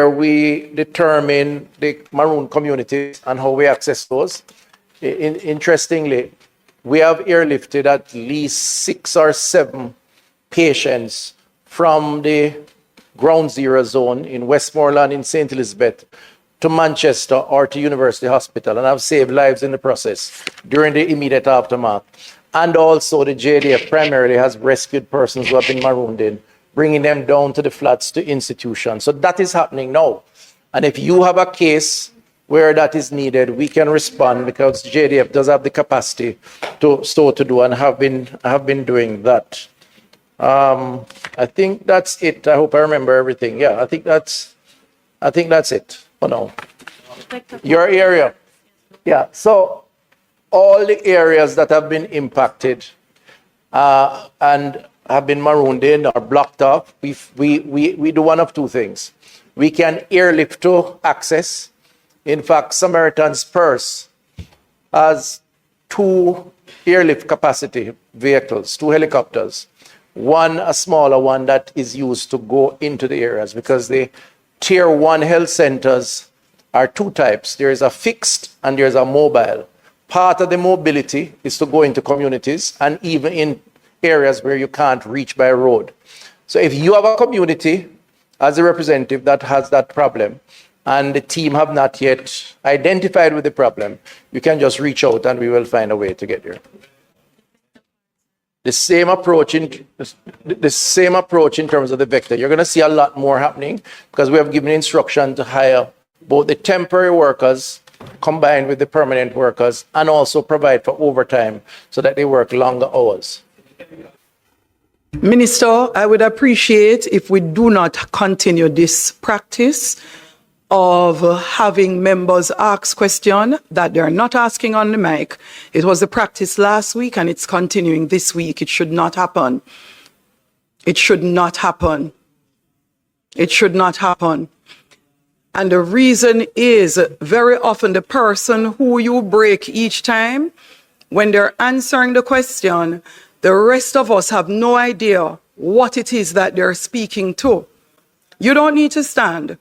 we determine the maroon communities and how we access those. Interestingly, we have airlifted at least 6 or 7 patients from the ground zero zone in Westmoreland in St. Elizabeth to Manchester or to University Hospital, and have saved lives in the process during the immediate aftermath. And also the JDF primarily has rescued persons who have been marooned in, bringing them down to the flats to institutions. So that is happening now. And if you have a case where that is needed, we can respond, because JDF does have the capacity to do, and have been doing that. I think that's it. I hope I remember everything. Yeah, I think that's it for now. Your area. Yeah, so all the areas that have been impacted and have been marooned in or blocked off, we do one of two things. We can airlift to access. In fact, Samaritan's Purse has 2 airlift capacity vehicles, 2 helicopters. One, a smaller one, that is used to go into the areas, because the tier 1 health centers are 2 types. There is a fixed and there's a mobile. Part of the mobility is to go into communities and even in areas where you can't reach by road. So if you have a community as a representative that has that problem, and the team have not yet identified with the problem, you can just reach out and we will find a way to get there. The same approach in terms of the vector. You're going to see a lot more happening, because we have given instruction to hire both the temporary workers combined with the permanent workers, and also provide for overtime so that they work longer hours. Minister, I would appreciate if we do not continue this practice of having members ask questions that they're not asking on the mic. It was the practice last week and it's continuing this week. It should not happen. It should not happen. It should not happen. And the reason is, very often the person who you break each time, when they're answering the question, the rest of us have no idea what it is that they're speaking to. You don't need to stand.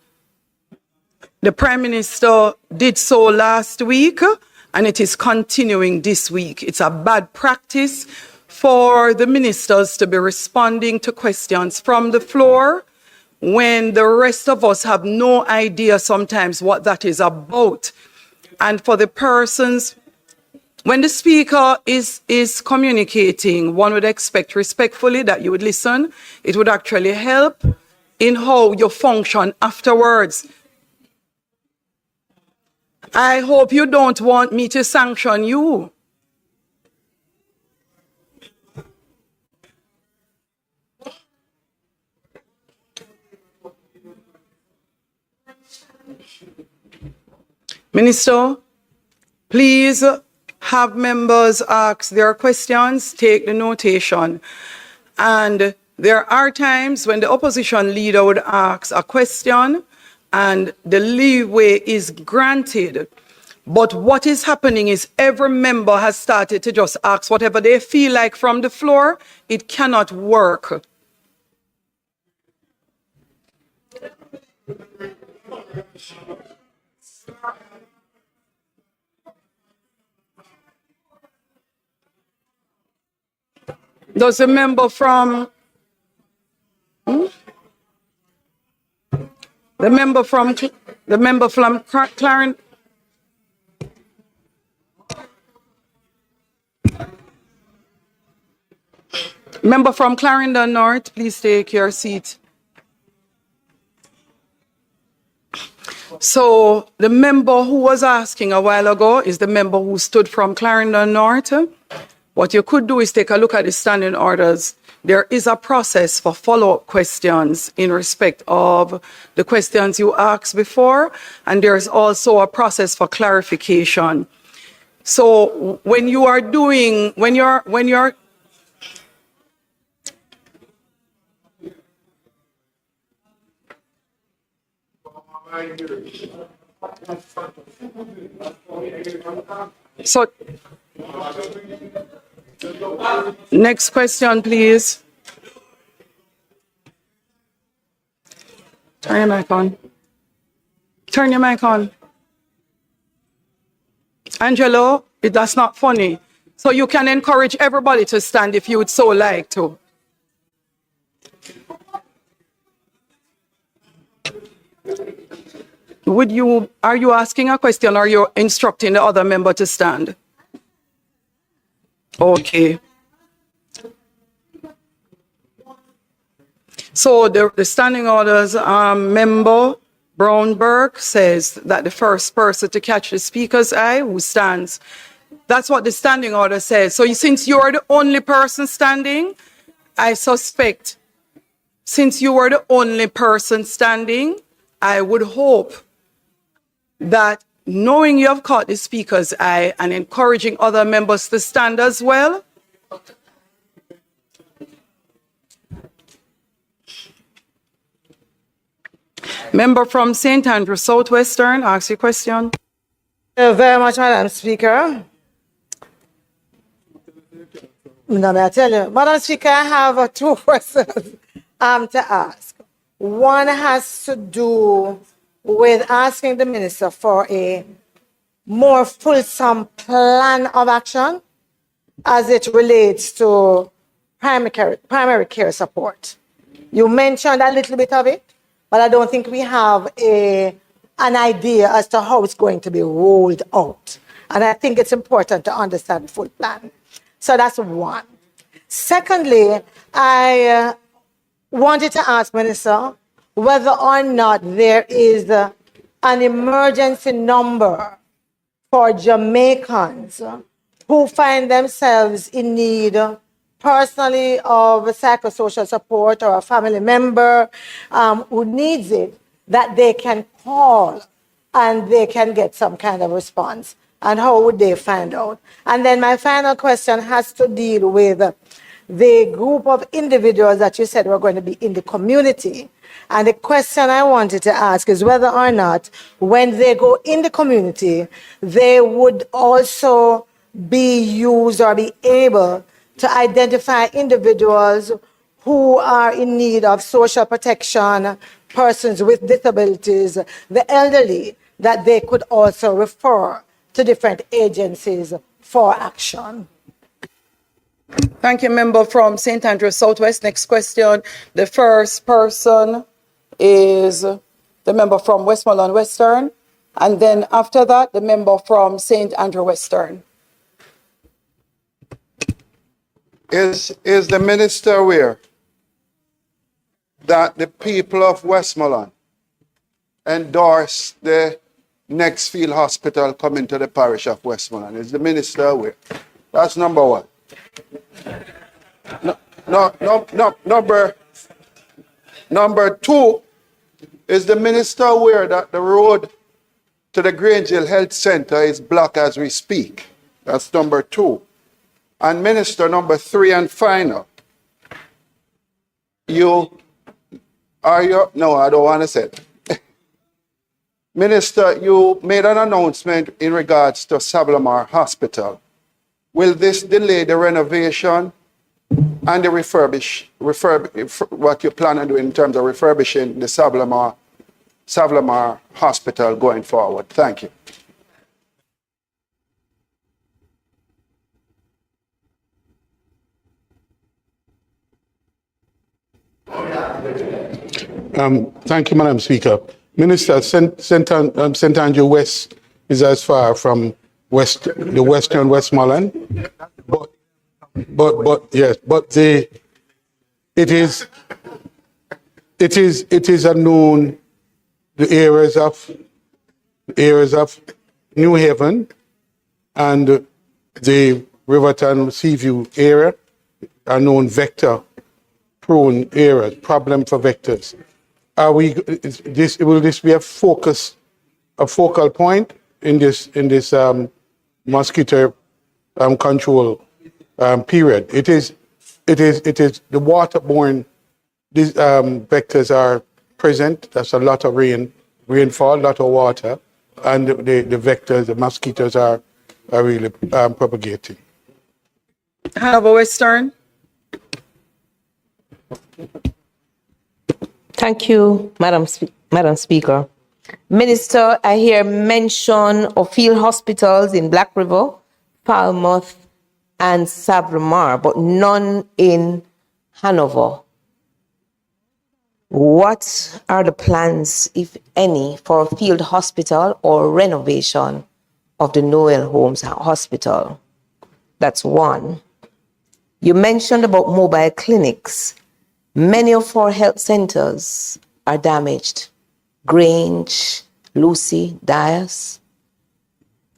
The Prime Minister did so last week, and it is continuing this week. It's a bad practice for the ministers to be responding to questions from the floor when the rest of us have no idea sometimes what that is about. And for the persons, when the speaker is communicating, one would expect respectfully that you would listen. It would actually help in how you function afterwards. I hope you don't want me to sanction you. Minister, please have members ask their questions, take the notation. And there are times when the opposition leader would ask a question and the leeway is granted. But what is happening is every member has started to just ask whatever they feel like from the floor. It cannot work. Does the member from Clarendon? Member from Clarendon North, please take your seat. So the member who was asking a while ago is the member who stood from Clarendon North. What you could do is take a look at the standing orders. There is a process for follow-up questions in respect of the questions you asked before, and there's also a process for clarification. So when you are doing, when you're so next question, please. Turn your mic on. Turn your mic on. Angelo, that's not funny. So you can encourage everybody to stand if you would so like to. Are you asking a question or you're instructing the other member to stand? Okay. So the standing orders, member Brownberg says that the first person to catch the speaker's eye who stands. That's what the standing order says. So since you are the only person standing, I suspect, since you are the only person standing, I would hope that knowing you have caught the speaker's eye and encouraging other members to stand as well. Member from St. Andrew Southwestern, ask your question. Thank you very much, Madam Speaker. No, may I tell you, Madam Speaker, I have two questions to ask. One has to do with asking the Minister for a more fulsome plan of action as it relates to primary care support. You mentioned a little bit of it, but I don't think we have an idea as to how it's going to be rolled out. And I think it's important to understand the full plan. So that's one. Secondly, I wanted to ask Minister whether or not there is an emergency number for Jamaicans who find themselves in need personally of psychosocial support, or a family member who needs it, that they can call and they can get some kind of response. And how would they find out? And then my final question has to deal with the group of individuals that you said were going to be in the community. And the question I wanted to ask is whether or not when they go in the community, they would also be used or be able to identify individuals who are in need of social protection, persons with disabilities, the elderly, that they could also refer to different agencies for action. Thank you, member from St. Andrew Southwest. Next question. The first person is the member from Westmoreland Western, and then after that, the member from St. Andrew Western. Is the minister aware that the people of Westmoreland endorsed the next field hospital coming to the parish of Westmoreland? Is the minister aware? That's number one. Number two, is the minister aware that the road to the Grange Hill Health Center is blocked as we speak? That's number two. And Minister, number three and final, no, I don't want to say it. Minister, you made an announcement in regards to Sablamar Hospital. Will this delay the renovation and the what you plan on doing in terms of refurbishing the Sablamar Hospital going forward? Thank you. Thank you, Madam Speaker. Minister, St. Andrew West is as far from the Western Westmoreland, but it is a known the areas of New Haven and the Riverton Seaview area are known vector-prone areas, problem for vectors. Will this be a focal point in this mosquito control period? It is the waterborne. These vectors are present. There's a lot of rainfall, a lot of water, and the mosquitoes are really propagating. Hanover Western. Thank you, Madam Speaker. Minister, I hear mention of field hospitals in Black River, Falmouth, and Savlamar, but none in Hanover. What are the plans, if any, for a field hospital or renovation of the Noel Holmes Hospital? That's one. You mentioned about mobile clinics. Many of our health centers are damaged. Grange, Lucy, Dias.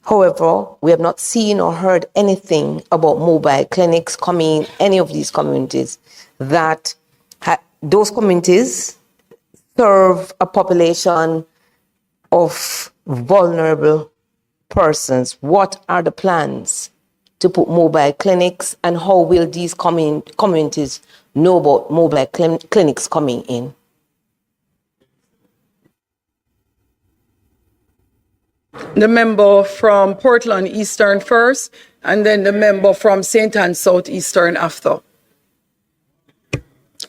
However, we have not seen or heard anything about mobile clinics coming in any of these communities. That those communities serve a population of vulnerable persons. What are the plans to put mobile clinics, and how will these communities know about mobile clinics coming in? The member from Portland Eastern first, and then the member from St. Anne Southeastern after.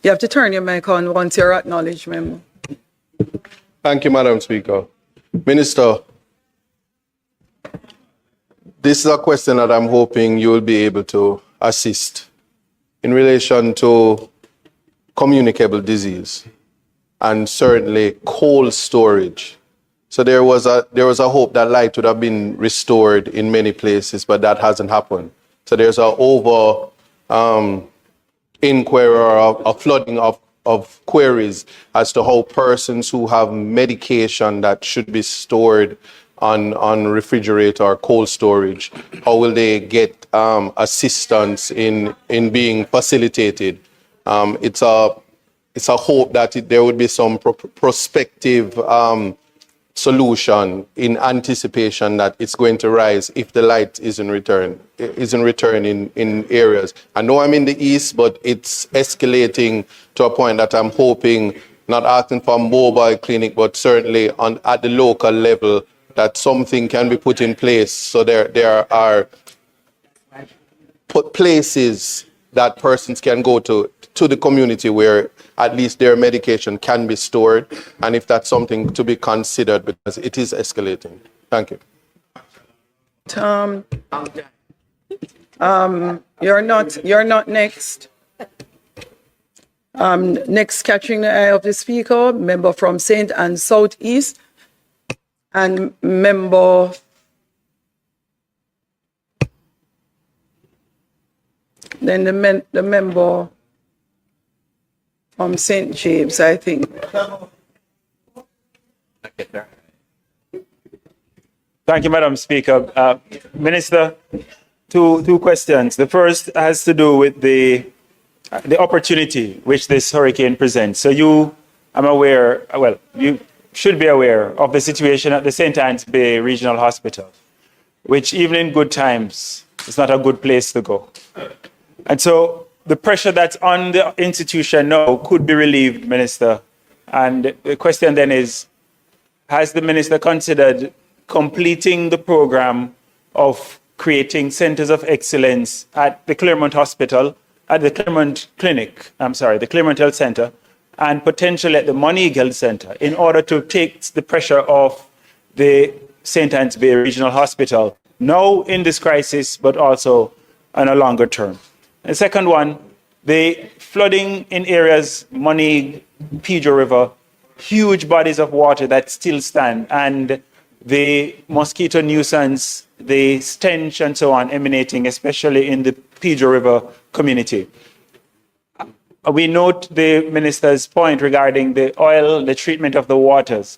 You have to turn your mic on once you're acknowledged, member. Thank you, Madam Speaker. Minister, this is a question that I'm hoping you will be able to assist in relation to communicable disease and certainly cold storage. So there was a hope that light would have been restored in many places, but that hasn't happened. So there's a inquiry or a flooding of queries as to how persons who have medication that should be stored on refrigerator or cold storage, how will they get assistance in being facilitated? It's a hope that there would be some prospective solution in anticipation that it's going to rise if the light isn't returned in areas. I know I'm in the east, but it's escalating to a point that I'm hoping, not asking for a mobile clinic, but certainly at the local level, that something can be put in place. So there are places that persons can go to the community where at least their medication can be stored, and if that's something to be considered, because it is escalating. Thank you. You're not next. Next, catching the eye of the speaker, member from St. Anne Southeast, and member then the member from St. James, I think. Thank you, Madam Speaker. Minister, two questions. The first has to do with the opportunity which this hurricane presents. So you should be aware of the situation at the St. Anne's Bay Regional Hospital, which even in good times is not a good place to go. And so the pressure that's on the institution now could be relieved, Minister. And the question then is, has the Minister considered completing the program of creating centers of excellence at the Claremont Hospital, at the Claremont Clinic, the Claremont Health Center, and potentially at the Monique Health Center, in order to take the pressure off the St. Anne's Bay Regional Hospital, now in this crisis, but also on a longer term? The second one, the flooding in areas, Monique, Pedro River, huge bodies of water that still stand, and the mosquito nuisance, the stench and so on emanating, especially in the Pedro River community. We note the minister's point regarding the oil, the treatment of the waters.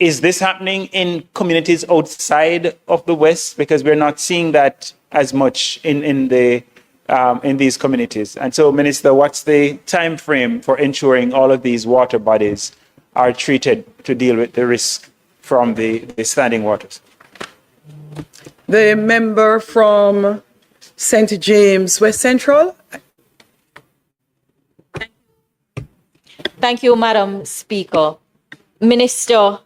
Is this happening in communities outside of the West? Because we're not seeing that as much in these communities. And so, Minister, what's the time frame for ensuring all of these water bodies are treated to deal with the risk from the standing waters? The member from St. James West Central. Thank you, Madam Speaker. Minister,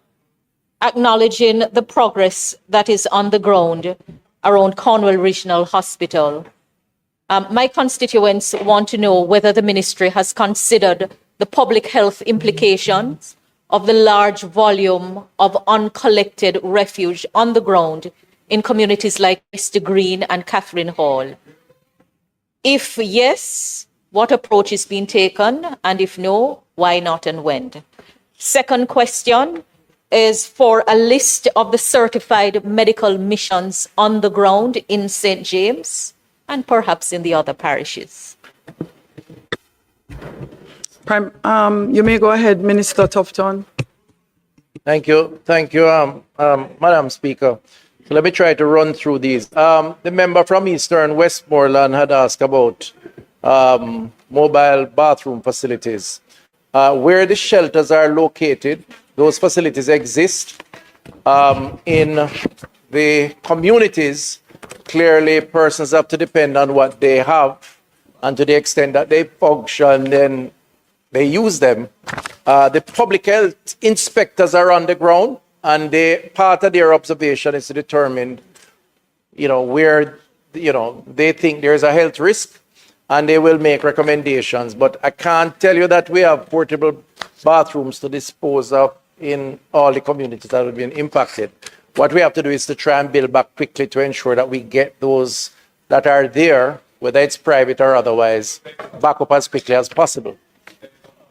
acknowledging the progress that is on the ground around Cornwall Regional Hospital, my constituents want to know whether the ministry has considered the public health implications of the large volume of uncollected refuge on the ground in communities like Mr. Green and Catherine Hall? If yes, what approach is being taken? And if no, why not and when? Second question is for a list of the certified medical missions on the ground in St. James and perhaps in the other parishes. You may go ahead, Minister Tufton. Thank you. Thank you, Madam Speaker. So let me try to run through these. The member from Eastern Westmoreland had asked about mobile bathroom facilities. Where the shelters are located, those facilities exist. In the communities, clearly persons have to depend on what they have, and to the extent that they function, then they use them. The public health inspectors are on the ground, and part of their observation is to determine, where, they think there's a health risk, and they will make recommendations. But I can't tell you that we have portable bathrooms to dispose of in all the communities that have been impacted. What we have to do is to try and build back quickly to ensure that we get those that are there, whether it's private or otherwise, back up as quickly as possible.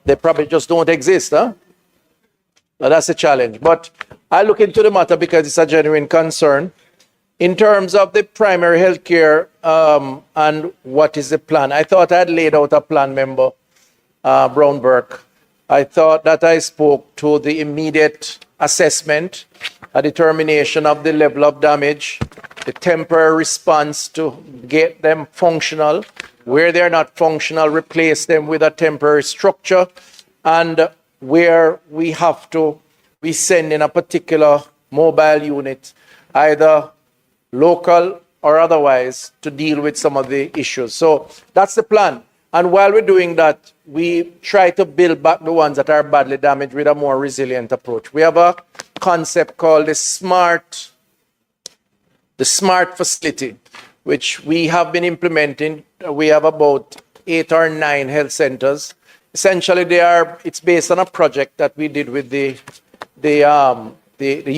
They probably just don't exist, huh? Now, that's a challenge. But I look into the matter because it's a genuine concern. In terms of the primary health care and what is the plan, I thought I had laid out a plan, Member Brown-Burke. I thought that I spoke to the immediate assessment, a determination of the level of damage, the temporary response to get them functional. Where they're not functional, replace them with a temporary structure. And where we have to, we send in a particular mobile unit, either local or otherwise, to deal with some of the issues. So that's the plan. And while we're doing that, we try to build back the ones that are badly damaged with a more resilient approach. We have a concept called the smart facility, which we have been implementing. We have about 8 or 9 health centers. Essentially, it's based on a project that we did with the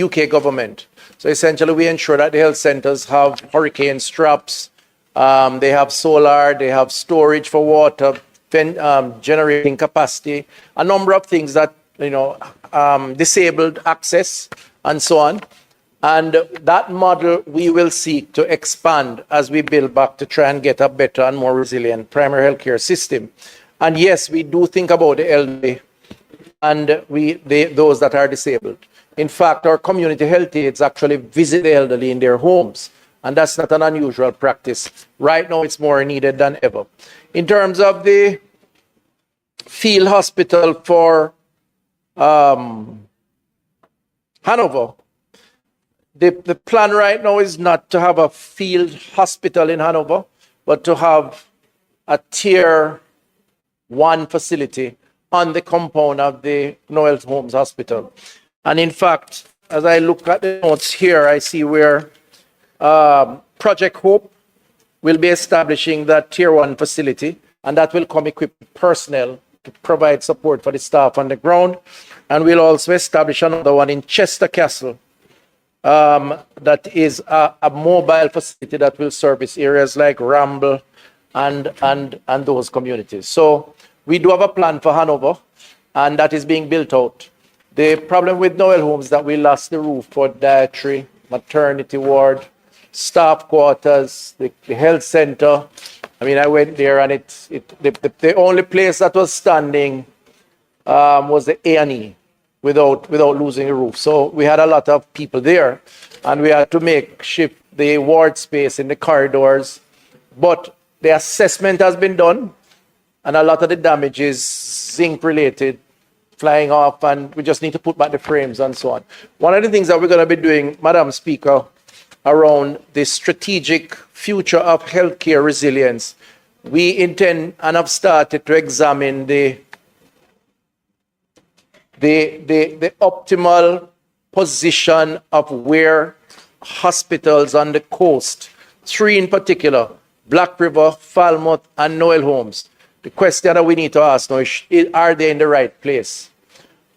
UK government. So essentially, we ensure that the health centers have hurricane straps, they have solar, they have storage for water, generating capacity, a number of things that, disabled access and so on. And that model we will seek to expand as we build back to try and get a better and more resilient primary healthcare system. And yes, we do think about the elderly and those that are disabled. In fact, our community health aides actually visit the elderly in their homes, and that's not an unusual practice. Right now, it's more needed than ever. In terms of the field hospital for Hanover, the plan right now is not to have a field hospital in Hanover, but to have a tier 1 facility on the compound of the Noel Holmes Hospital. And in fact, as I look at the notes here, I see where Project Hope will be establishing that tier 1 facility, and that will come equipped with personnel to provide support for the staff on the ground. And we'll also establish another one in Chester Castle, that is a mobile facility that will service areas like Ramble and those communities. So we do have a plan for Hanover, and that is being built out. The problem with Noel Homes is that we lost the roof for dietary, maternity ward, staff quarters, the health center. I mean, I went there, and the only place that was standing was the A&E without losing the roof. So we had a lot of people there, and we had to shift the ward space in the corridors. But the assessment has been done, and a lot of the damage is zinc related, flying off, and we just need to put back the frames and so on. One of the things that we're going to be doing, Madam Speaker, around the strategic future of healthcare resilience, we intend and have started to examine the optimal position of where hospitals on the coast, 3 in particular, Black River, Falmouth, and Noel Homes. The question that we need to ask now is, are they in the right place?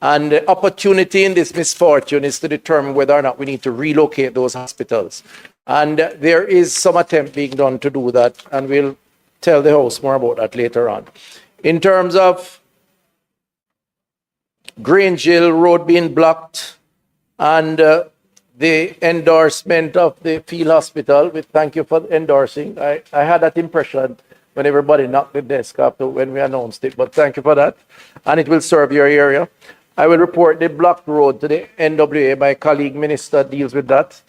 And the opportunity in this misfortune is to determine whether or not we need to relocate those hospitals. And there is some attempt being done to do that, and we'll tell the House more about that later on. In terms of Grange Hill Road being blocked and the endorsement of the field hospital, we thank you for endorsing. I had that impression when everybody knocked the desk after when we announced it, but thank you for that. And it will serve your area. I will report the blocked road to the NWA. My colleague minister deals with that.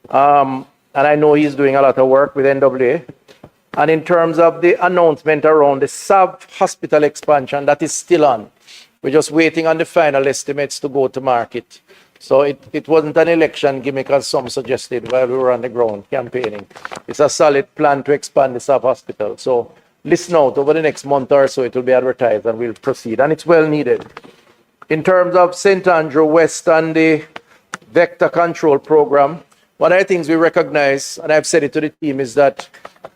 And I know he's doing a lot of work with NWA. And in terms of the announcement around the SAV hospital expansion, that is still on. We're just waiting on the final estimates to go to market. So it wasn't an election gimmick as some suggested while we were on the ground campaigning. It's a solid plan to expand the SAV hospital. So listen out, over the next month or so it will be advertised and we'll proceed. And it's well needed. In terms of St. Andrew West and the vector control program, one of the things we recognize, and I've said it to the team, is that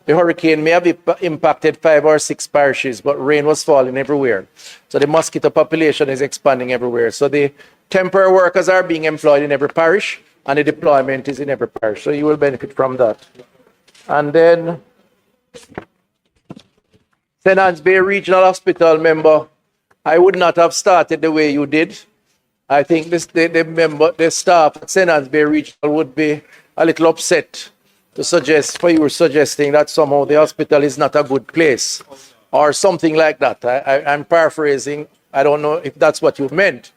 the hurricane may have impacted 5 or 6 parishes, but rain was falling everywhere. So the mosquito population is expanding everywhere. So the temporary workers are being employed in every parish, and the deployment is in every parish. So you will benefit from that. And then St. Anne's Bay Regional Hospital, member, I would not have started the way you did. I think the staff at St. Anne's Bay Regional would be a little upset to suggest, for you suggesting that somehow the hospital is not a good place or something like that. I'm paraphrasing. I don't know if that's what you meant.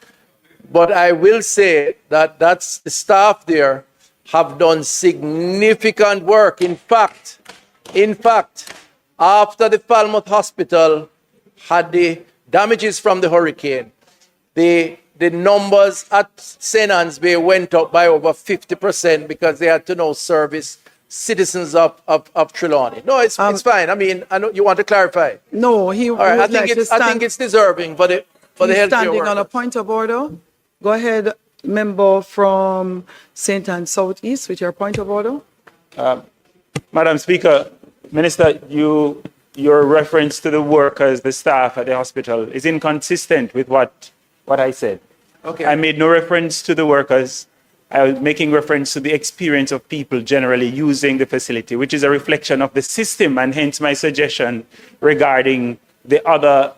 But I will say that the staff there have done significant work. In fact, after the Falmouth Hospital had the damages from the hurricane, the numbers at St. Anne's Bay went up by over 50% because they had to now service citizens of Trelawney. No, it's fine. I mean, I know you want to clarify. No, he All right, would I think it's deserving for the healthcare standing on a workers. point of order. Go ahead, member from St. Anne Southeast, with your point of order. Madam Speaker, Minister, your reference to the workers, the staff at the hospital is inconsistent with what I said. Okay. I made no reference to the workers. I was making reference to the experience of people generally using the facility, which is a reflection of the system, and hence my suggestion regarding the other,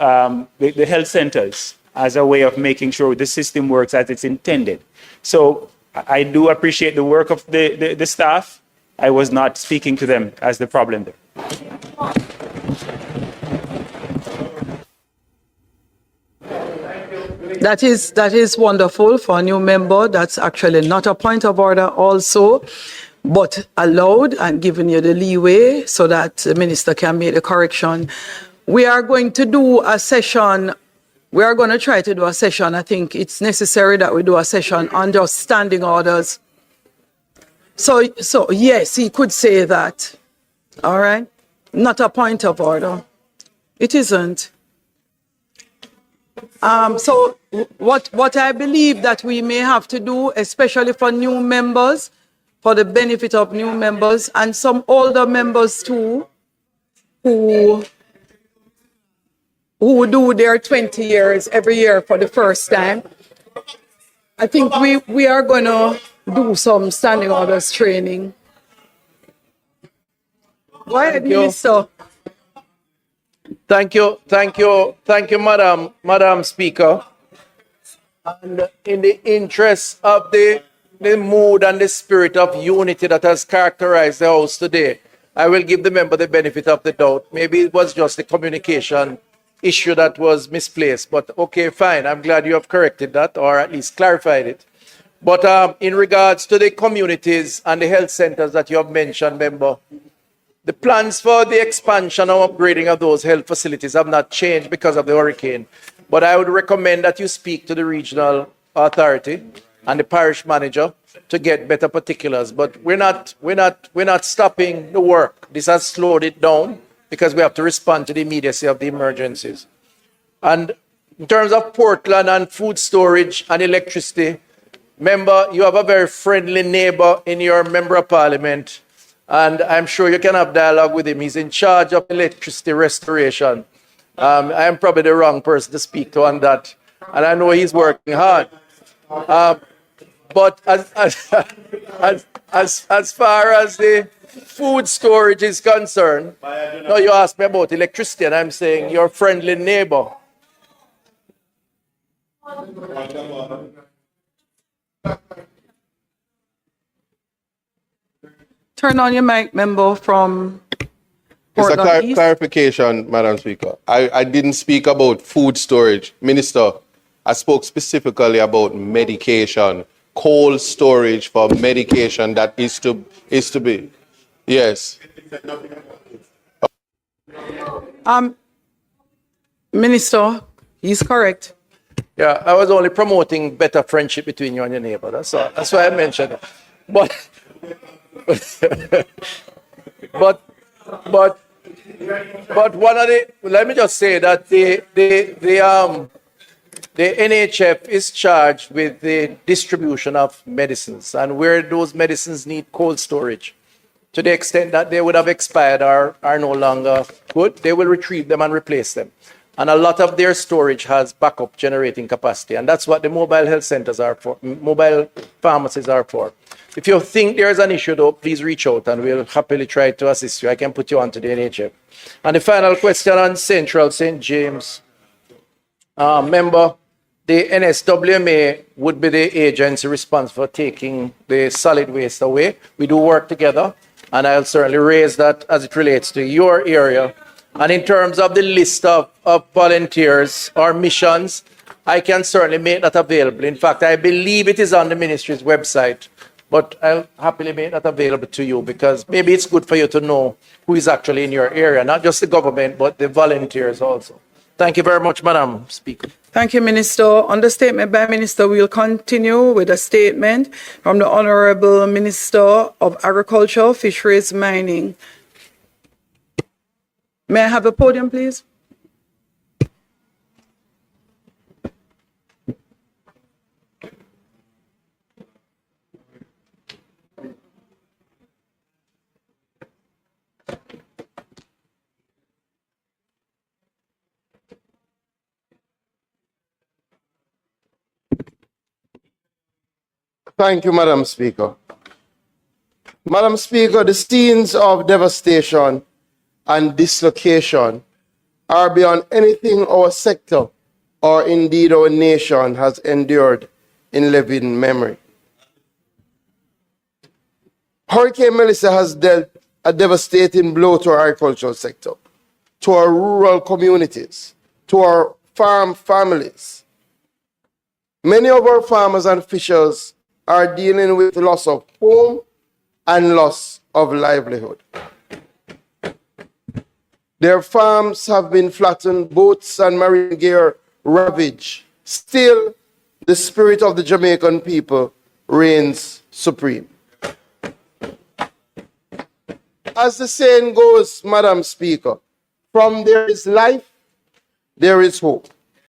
the health centers as a way of making sure the system works as it's intended. So I do appreciate the work of the staff. I was not speaking to them as the problem there. That is wonderful for a new member. That's actually not a point of order also, but allowed and giving you the leeway so that the minister can make the correction. We are going to do a session. We are going to try to do a session. I think it's necessary that we do a session on just standing orders. So yes, he could say that. All right. Not a point of order. It isn't. So what I believe that we may have to do, especially for new members, for the benefit of new members and some older members too, who do their 20 years every year for the first time, I think we are going to do some standing orders training. Go ahead, Minister. Thank you, Madam Speaker. And in the interest of the mood and the spirit of unity that has characterized the House today, I will give the member the benefit of the doubt. Maybe it was just a communication issue that was misplaced, but okay, fine. I'm glad you have corrected that, or at least clarified it. But in regards to the communities and the health centers that you have mentioned, member, the plans for the expansion or upgrading of those health facilities have not changed because of the hurricane. But I would recommend that you speak to the regional authority and the parish manager to get better particulars. But we're not stopping the work. This has slowed it down because we have to respond to the immediacy of the emergencies. And in terms of Portland and food storage and electricity, member, you have a very friendly neighbor in your member of parliament. And I'm sure you can have dialogue with him. He's in charge of electricity restoration. I am probably the wrong person to speak to on that. and I know he's working hard. But as far as the food storage is concerned, no, you asked me about electricity, and I'm saying your friendly neighbor. Turn on your mic, member from It's a Portland East. clarification, Madam Speaker. I didn't speak about food storage. Minister, I spoke specifically about medication, cold storage for medication that is to be. Yes. Minister, he's correct. Yeah, I was only promoting better friendship between you and your neighbor. That's all. That's why I mentioned it. But one of the, let me just say that the NHF is charged with the distribution of medicines, and where those medicines need cold storage, to the extent that they would have expired or are no longer good, they will retrieve them and replace them. And a lot of their storage has backup generating capacity, and that's what the mobile health centers are for, mobile pharmacies are for. If you think there's an issue, though, please reach out and we'll happily try to assist you. I can put you on to the NHF. And the final question on Central St. James. Member, the NSWMA would be the agency responsible for taking the solid waste away. We do work together, and I'll certainly raise that as it relates to your area. And in terms of the list of volunteers or missions, I can certainly make that available. In fact, I believe it is on the ministry's website, but I'll happily make that available to you, because maybe it's good for you to know who is actually in your area, not just the government, but the volunteers also. Thank you very much, Madam Speaker. Thank you, Minister. On the statement by Minister, we'll continue with a statement from the Honorable Minister of Agriculture, Fisheries, Mining. May I have a podium, please? Thank you, Madam Speaker. Madam Speaker, the scenes of devastation and dislocation are beyond anything our sector or indeed our nation has endured in living memory. Hurricane Melissa has dealt a devastating blow to our agricultural sector, to our rural communities, to our farm families. Many of our farmers and fishers are dealing with loss of home and loss of livelihood. Their farms have been flattened, boats and marine gear ravaged. Still, the spirit of the Jamaican people reigns supreme. As the saying goes, Madam Speaker, from there is life, there is hope.